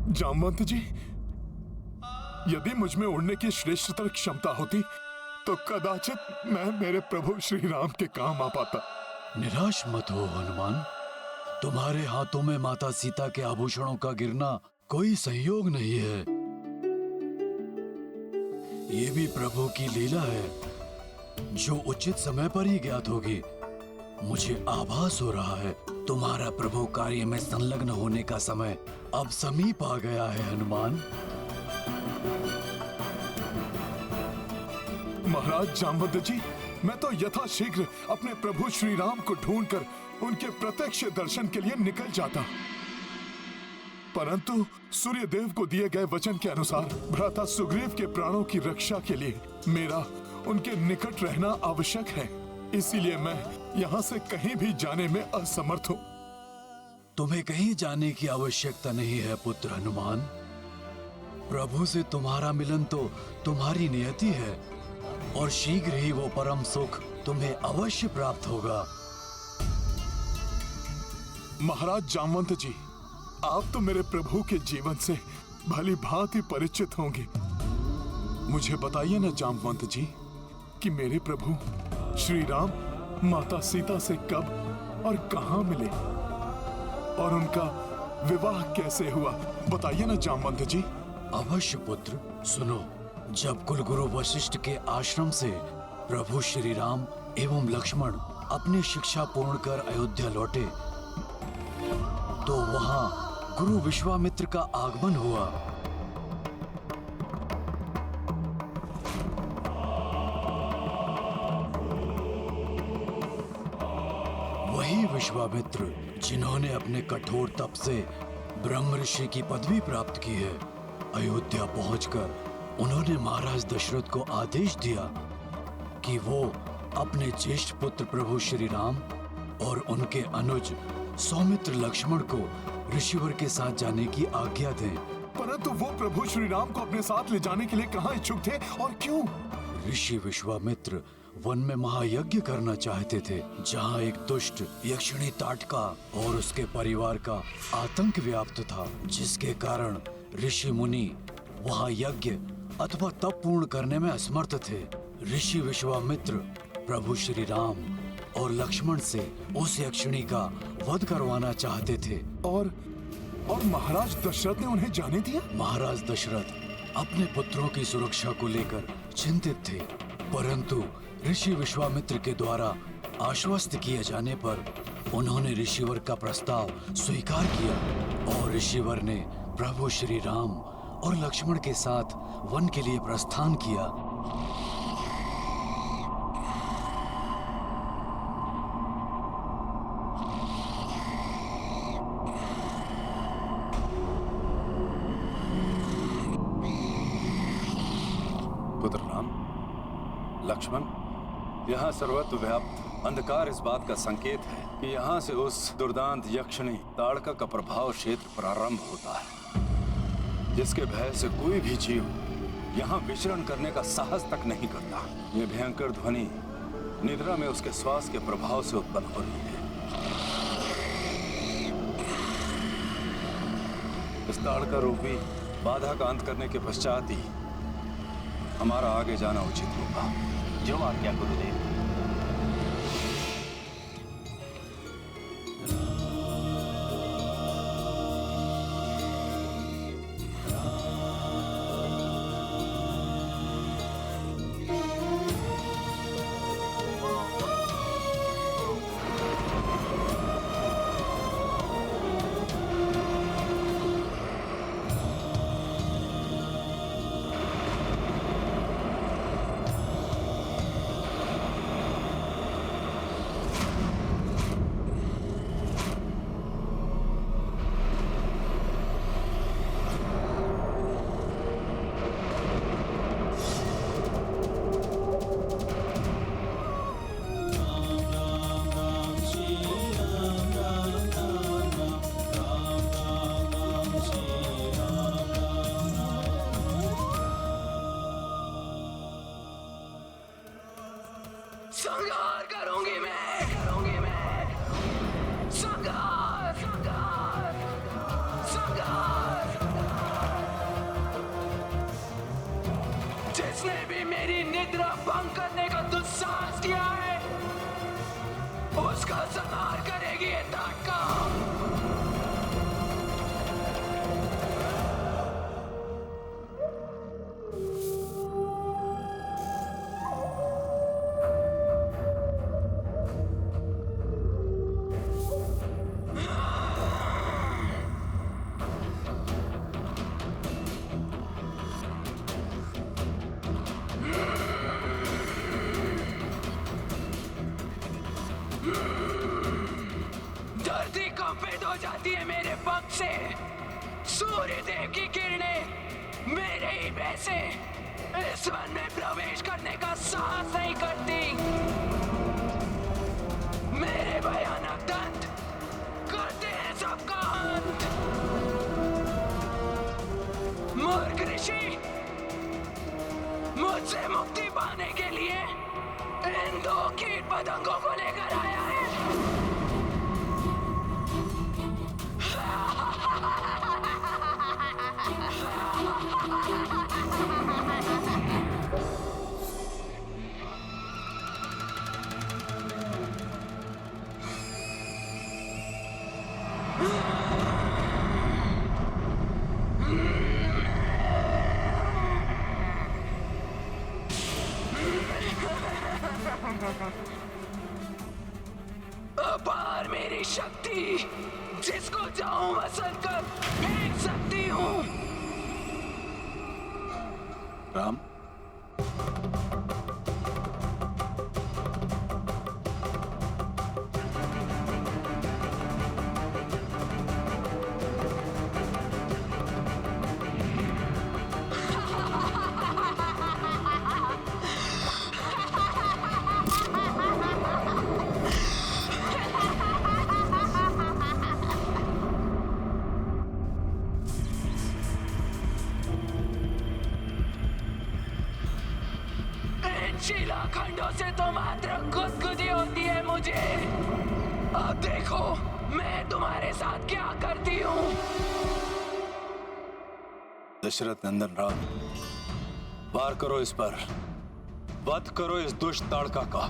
जामवंत जी, यदि मुझ में उड़ने की श्रेष्ठतर क्षमता होती तो कदाचित मैं मेरे प्रभु श्री राम के काम आ पाता। निराश मत हो हनुमान, तुम्हारे हाथों में माता सीता के आभूषणों का गिरना कोई संयोग नहीं है। ये भी प्रभु की लीला है जो उचित समय पर ही ज्ञात होगी। मुझे आभास हो रहा है तुम्हारा प्रभु कार्य में संलग्न होने का समय अब समीप आ गया है हनुमान। महाराज जामवंत जी, मैं तो यथाशीघ्र अपने प्रभु श्री राम को ढूंढकर उनके प्रत्यक्ष दर्शन के लिए निकल जाता, परंतु सूर्यदेव को दिए गए वचन के अनुसार भ्राता सुग्रीव के प्राणों की रक्षा के लिए मेरा उनके निकट रहना आवश्यक है। इसीलिए मैं यहाँ से कहीं भी जाने में असमर्थ हूँ। तुम्हें कहीं जाने की आवश्यकता नहीं है पुत्र हनुमान। प्रभु से तुम्हारा मिलन तो तुम्हारी नियति है और शीघ्र ही वो परम सुख तुम्हें अवश्य प्राप्त होगा। महाराज जामवंत जी, आप तो मेरे प्रभु के जीवन से भली भांति परिचित होंगे। मुझे बताइए ना जामवंत जी कि मेरे प्रभु श्री राम माता सीता से कब और कहां मिले और उनका विवाह कैसे हुआ, बताइए ना जामवंत जी। अवश्य पुत्र, सुनो। जब कुलगुरु वशिष्ठ के आश्रम से प्रभु श्री राम एवं लक्ष्मण अपनी शिक्षा पूर्ण कर अयोध्या लौटे तो वहां गुरु विश्वामित्र का आगमन हुआ। वही विश्वामित्र जिन्होंने अपने कठोर तप से ब्रह्म ऋषि की पदवी प्राप्त की है। अयोध्या पहुंचकर उन्होंने महाराज दशरथ को आदेश दिया कि वो अपने ज्येष्ठ पुत्र प्रभु श्री राम और उनके अनुज सौमित्र लक्ष्मण को ऋषिवर के साथ जाने की आज्ञा दें। परंतु वो प्रभु श्री राम को अपने साथ ले जाने के लिए कहाँ इच्छुक थे और क्यों? ऋषि विश्वामित्र वन में महायज्ञ करना चाहते थे, जहाँ एक दुष्ट यक्षिणी ताटका और उसके परिवार का आतंक व्याप्त था, जिसके कारण ऋषि मुनि वहाँ यज्ञ अथवा तप पूर्ण करने में असमर्थ थे। ऋषि विश्वामित्र प्रभु श्री राम और लक्ष्मण से उस यक्षिणी का वध करवाना चाहते थे। और महाराज दशरथ ने उन्हें जाने दिया? महाराज दशरथ अपने पुत्रों की सुरक्षा को लेकर चिंतित थे, परंतु ऋषि विश्वामित्र के द्वारा आश्वस्त किए जाने पर उन्होंने ऋषिवर का प्रस्ताव स्वीकार किया और ऋषिवर ने प्रभु श्री राम और लक्ष्मण के साथ वन के लिए प्रस्थान किया। पुत्र राम, लक्ष्मण, यहाँ सर्वत्र व्याप्त अंधकार इस बात का संकेत है कि यहाँ से उस दुर्दांत यक्षिणी ताड़का का प्रभाव क्षेत्र प्रारंभ होता है, जिसके भय से कोई भी जीव यहाँ विचरण करने का साहस तक नहीं करता। ये भयंकर ध्वनि निद्रा में उसके श्वास के प्रभाव से उत्पन्न हो रही है। इस ताड़का रूपी बाधा का अंत करने के पश्चात ही हमारा आगे जाना उचित होगा। जो आज्ञा गुरुदेव। संहार करूंगी मैं संहार संहार संहार। उसने भी मेरी निद्रा भंग करने का दुस्साहस किया है। उसका संहार करेगी ये ताटका। धरती कंपित हो जाती है मेरे पग से। सूर्य देव की किरणें मेरे ही वैसे इस वन में प्रवेश करने का साहस नहीं करती। मेरे भयानक दंत करते हैं सबका अंत। मूर्ख ऋषि मुझसे मुक्ति पाने के लिए इन दो कीट पतंगों को लेकर आया है। अपार मेरी शक्ति, जिसको चाहूं मसल कर फेंक सकती हूँ। राम, शिलाखंडों से तो मात्र गुदगुदी होती है मुझे। अब देखो मैं तुम्हारे साथ क्या करती हूँ। दशरथ नंदन राम, वार करो इस पर, वध करो इस दुष्ट ताड़का का।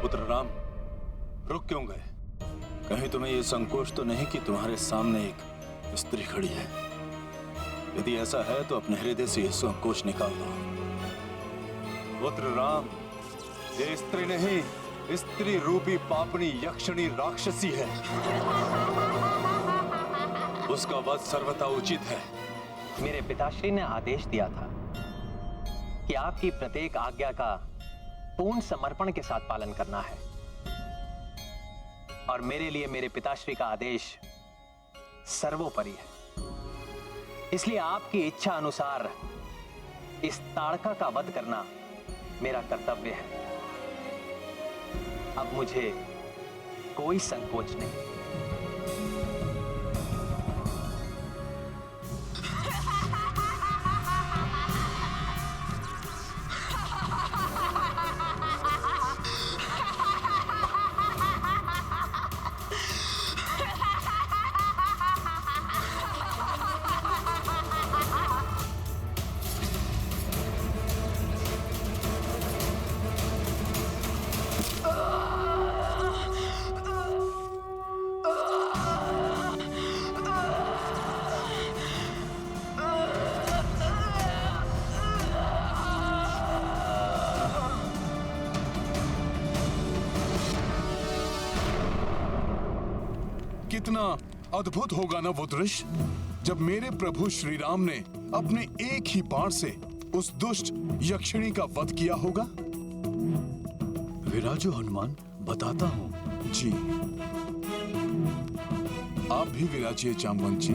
पुत्र राम, रुक क्यों गए? कहीं तुम्हें यह संकोच तो नहीं कि तुम्हारे सामने एक स्त्री खड़ी है? यदि ऐसा है तो अपने हृदय से यह संकोच निकाल दो। पुत्र राम, ये स्त्री नहीं, स्त्री रूपी पापनी यक्षिणी राक्षसी है। उसका वध सर्वथा उचित है। मेरे पिताश्री ने आदेश दिया था कि आपकी प्रत्येक आज्ञा का पूर्ण समर्पण के साथ पालन करना है, और मेरे लिए मेरे पिताश्री का आदेश सर्वोपरि है। इसलिए आपकी इच्छा अनुसार इस ताड़का का वध करना मेरा कर्तव्य है। अब मुझे कोई संकोच नहीं। कितना अद्भुत होगा ना वो दृश्य, जब मेरे प्रभु श्री राम ने अपने एक ही बाण से उस दुष्ट यक्षिणी का वध किया होगा। विराजो हनुमान, बताता हूँ। जी, आप भी विराजिए जामवंत जी।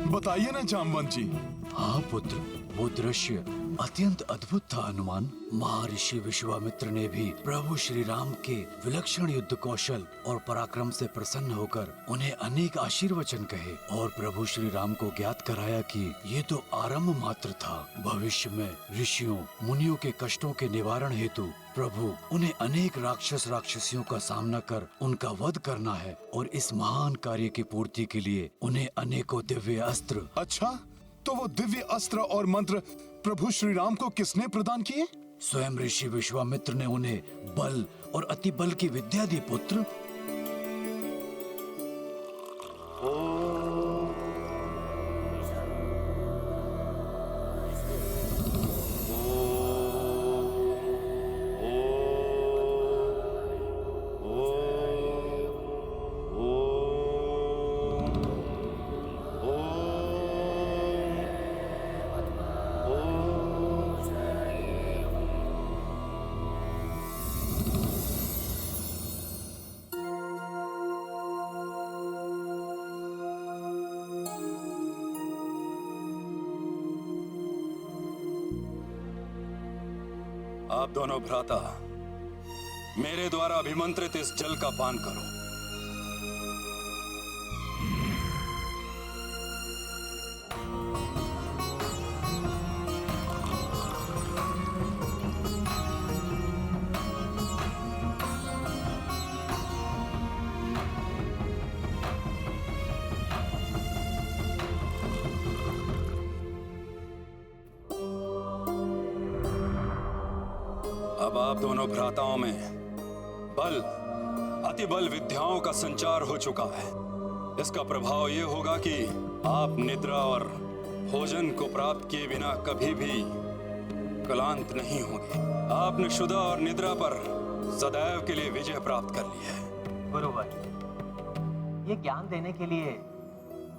बताइए ना जामवंत जी। हाँ पुत्र, वो दृश्य अत्यंत अद्भुत था हनुमान। महर्षि विश्वामित्र ने भी प्रभु श्री राम के विलक्षण युद्ध कौशल और पराक्रम से प्रसन्न होकर उन्हें अनेक आशीर्वचन कहे और प्रभु श्री राम को ज्ञात कराया कि ये तो आरंभ मात्र था। भविष्य में ऋषियों मुनियों के कष्टों के निवारण हेतु प्रभु उन्हें अनेक राक्षस राक्षसियों का सामना कर उनका वध करना है और इस महान कार्य की पूर्ति के लिए उन्हें अनेकों दिव्य अस्त्र। अच्छा, तो वो दिव्य अस्त्र और मंत्र प्रभु श्री राम को किसने प्रदान किए? स्वयं ऋषि विश्वामित्र ने उन्हें बल और अति बल की विद्या दी पुत्र। आप दोनों भ्राता मेरे द्वारा अभिमंत्रित इस जल का पान करो। अब आप दोनों भ्राताओं में बल अति बल विद्याओं का संचार हो चुका है। इसका प्रभाव ये होगा कि आप निद्रा और भोजन को प्राप्त किए बिना कभी भी क्लांत नहीं होंगे। आपने क्षुधा और निद्रा पर सदैव के लिए विजय प्राप्त कर ली है। गुरुवर, ये ज्ञान देने के लिए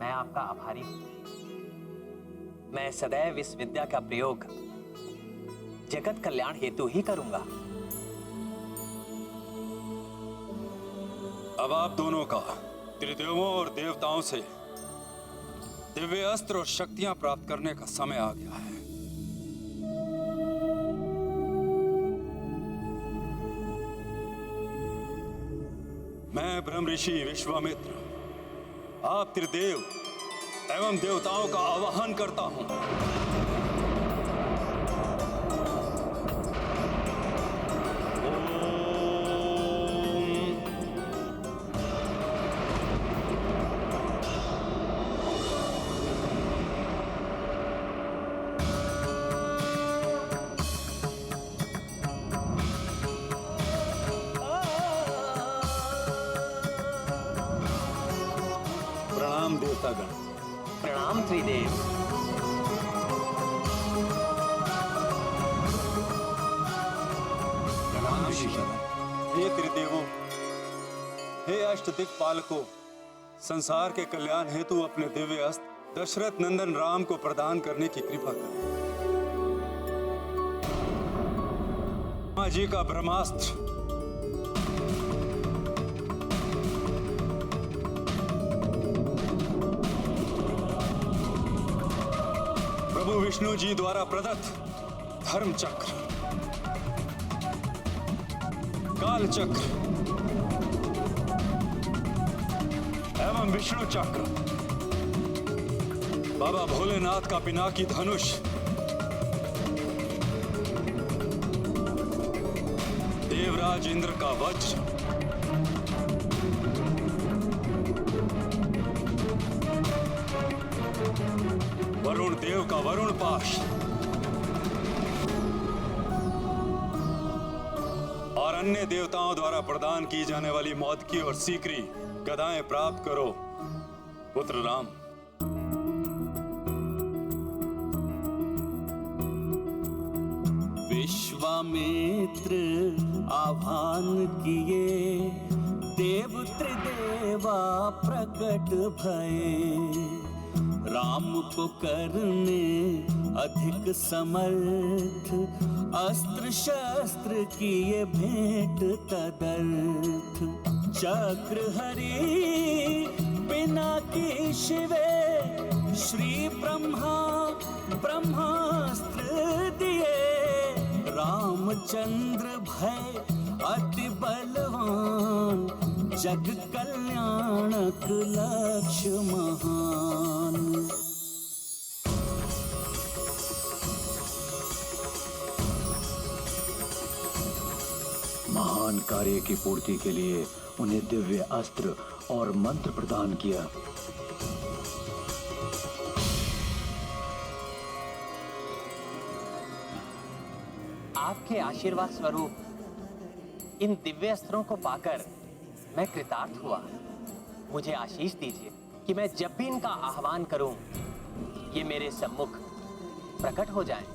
मैं आपका आभारी हूं। मैं सदैव इस विद्या का प्रयोग जगत कल्याण हेतु ही करूंगा। अब आप दोनों का त्रिदेवों और देवताओं से दिव्य अस्त्र और शक्तियां प्राप्त करने का समय आ गया है। मैं ब्रह्म ऋषि विश्वामित्र आप त्रिदेव एवं देवताओं का आवाहन करता हूं। प्रणाम देवतागण। प्रणाम त्रिदेव। प्रणाम ऋषिगण। हे त्रिदेवों, हे अष्टदिक्पालकों, संसार के कल्याण हेतु अपने दिव्य अस्त्र दशरथ नंदन राम को प्रदान करने की कृपा करें। मां जी का ब्रह्मास्त्र प्रभु विष्णु जी द्वारा प्रदत्त धर्म चक्र, काल चक्र एवं विष्णु चक्र, बाबा भोलेनाथ का पिनाकी धनुष, देवराज इंद्र का वज्र, वरुण देव का वरुण पाश और अन्य देवताओं द्वारा प्रदान की जाने वाली मौदकी और सीकरी गदाएं प्राप्त करो पुत्र राम। विश्वामित्र आह्वान किए, देव त्रिदेवा प्रकट भये। राम को करने अधिक समर्थ, अस्त्र शस्त्र किए भेंट तदर्थ। चक्र हरि पिनाकी शिवे, श्री ब्रह्मा ब्रह्मास्त्र दिए, रामचंद्र भय अति बलवान, जग कल्याणक लक्ष्य महान। महान कार्य की पूर्ति के लिए उन्हें दिव्य अस्त्र और मंत्र प्रदान किया। आपके आशीर्वाद स्वरूप इन दिव्य अस्त्रों को पाकर मैं कृतार्थ हुआ। मुझे आशीष दीजिए कि मैं जब भी इनका आह्वान करूं, ये मेरे सम्मुख प्रकट हो जाएं।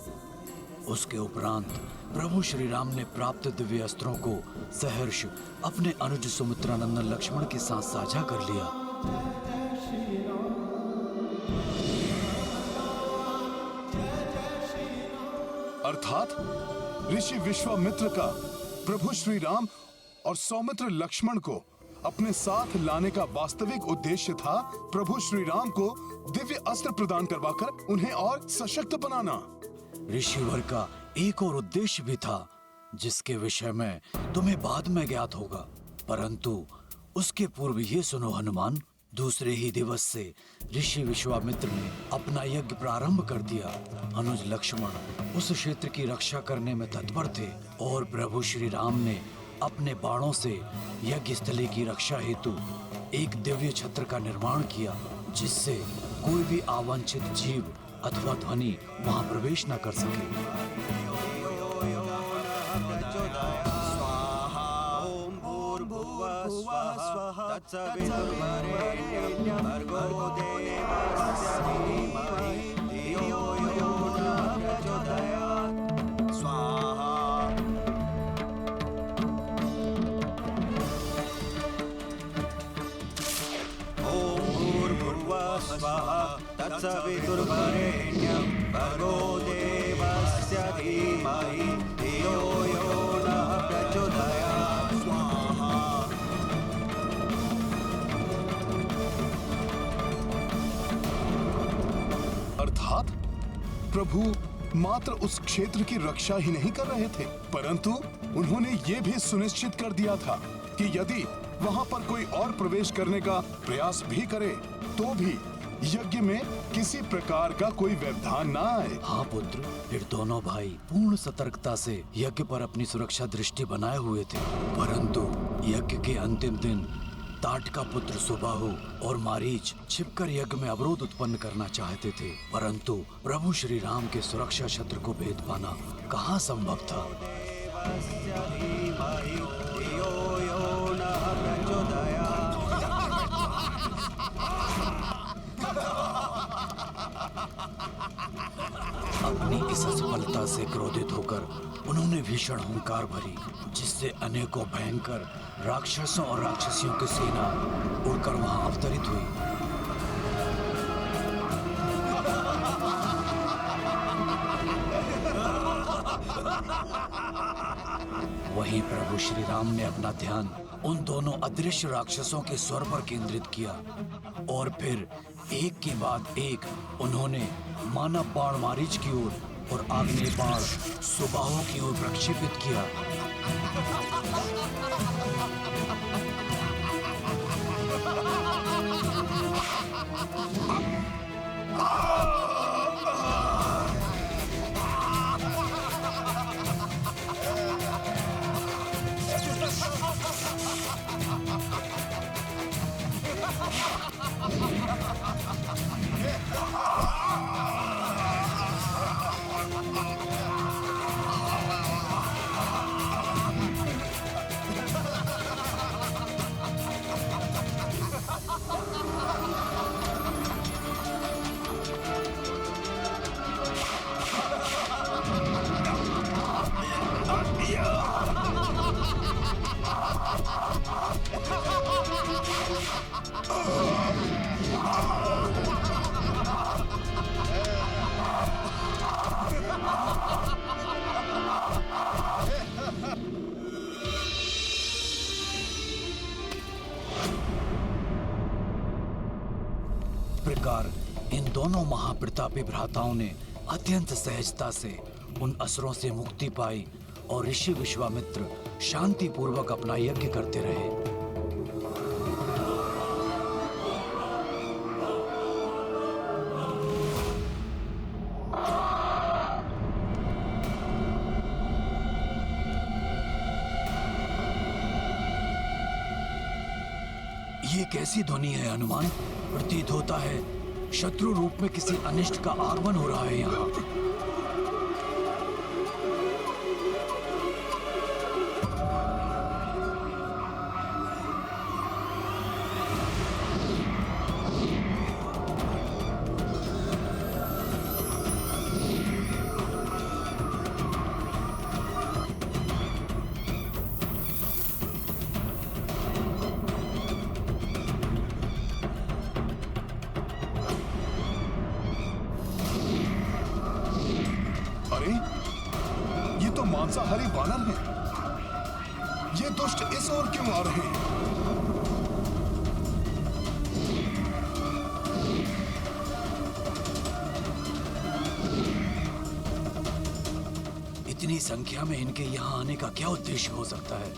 उसके उपरांत प्रभु श्री राम ने प्राप्त दिव्य अस्त्रों को सहर्ष अपने अनुज सुमित्रानंदन लक्ष्मण के साथ साझा कर लिया। अर्थात ऋषि विश्वामित्र का प्रभु श्री राम और सौमित्र लक्ष्मण को अपने साथ लाने का वास्तविक उद्देश्य था प्रभु श्री राम को दिव्य अस्त्र प्रदान करवाकर उन्हें और सशक्त बनाना। ऋषिवर का एक और उद्देश्य भी था, जिसके विषय में तुम्हें बाद में ज्ञात होगा, परंतु उसके पूर्व ये सुनो हनुमान, दूसरे ही दिवस से ऋषि विश्वामित्र ने अपना यज्ञ प्रारंभ कर दिया। अनुज लक्ष्मण उस क्षेत्र की रक्षा करने में तत्पर थे और प्रभु श्री राम ने अपने बाणों से यज्ञ स्थली की रक्षा हेतु एक दिव्य छत्र का निर्माण किया, जिससे कोई भी अवांछित जीव अथवा ध्वनि वहां प्रवेश न कर सके। तत्सवितुर्वरेण्यं भर्गो देवस्य धीमहि धियो यो नः प्रचोदयात्। स्वाहा। अर्थात प्रभु मात्र उस क्षेत्र की रक्षा ही नहीं कर रहे थे, परंतु उन्होंने ये भी सुनिश्चित कर दिया था कि यदि वहां पर कोई और प्रवेश करने का प्रयास भी करे तो भी यज्ञ में किसी प्रकार का कोई व्यवधान ना आए। हाँ पुत्र, फिर दोनों भाई पूर्ण सतर्कता से यज्ञ पर अपनी सुरक्षा दृष्टि बनाए हुए थे, परंतु यज्ञ के अंतिम दिन ताट का पुत्र सुबाहु और मारीच छिपकर यज्ञ में अवरोध उत्पन्न करना चाहते थे, परंतु प्रभु श्री राम के सुरक्षा छत्र को भेद पाना कहाँ संभव था। अपनी इस असफलता से क्रोधित होकर उन्होंने भीषण हुंकार भरी, जिससे अनेकों भयंकर राक्षसों और राक्षसियों की सेना उड़कर वहां अवतरित हुई। वहीं प्रभु श्री राम ने अपना ध्यान उन दोनों अदृश्य राक्षसों के स्वर पर केंद्रित किया और फिर एक के बाद एक उन्होंने मानव बाण मारीच की ओर और आग्नेय बाण सुबाहु की ओर प्रक्षेपित किया। प्रकार इन दोनों महाप्रतापी भ्राताओं ने अत्यंत सहजता से उन असुरों से मुक्ति पाई और ऋषि विश्वामित्र शांति पूर्वक अपना यज्ञ करते रहे। ये कैसी ध्वनि है हनुमान? प्रतीत होता है शत्रु रूप में किसी अनिष्ट का आगमन हो रहा है यहाँ। अरे ये तो मांसाहारी वानर हैं। ये दुष्ट इस ओर क्यों आ रहे हैं? इतनी संख्या में इनके यहाँ आने का क्या उद्देश्य हो सकता है?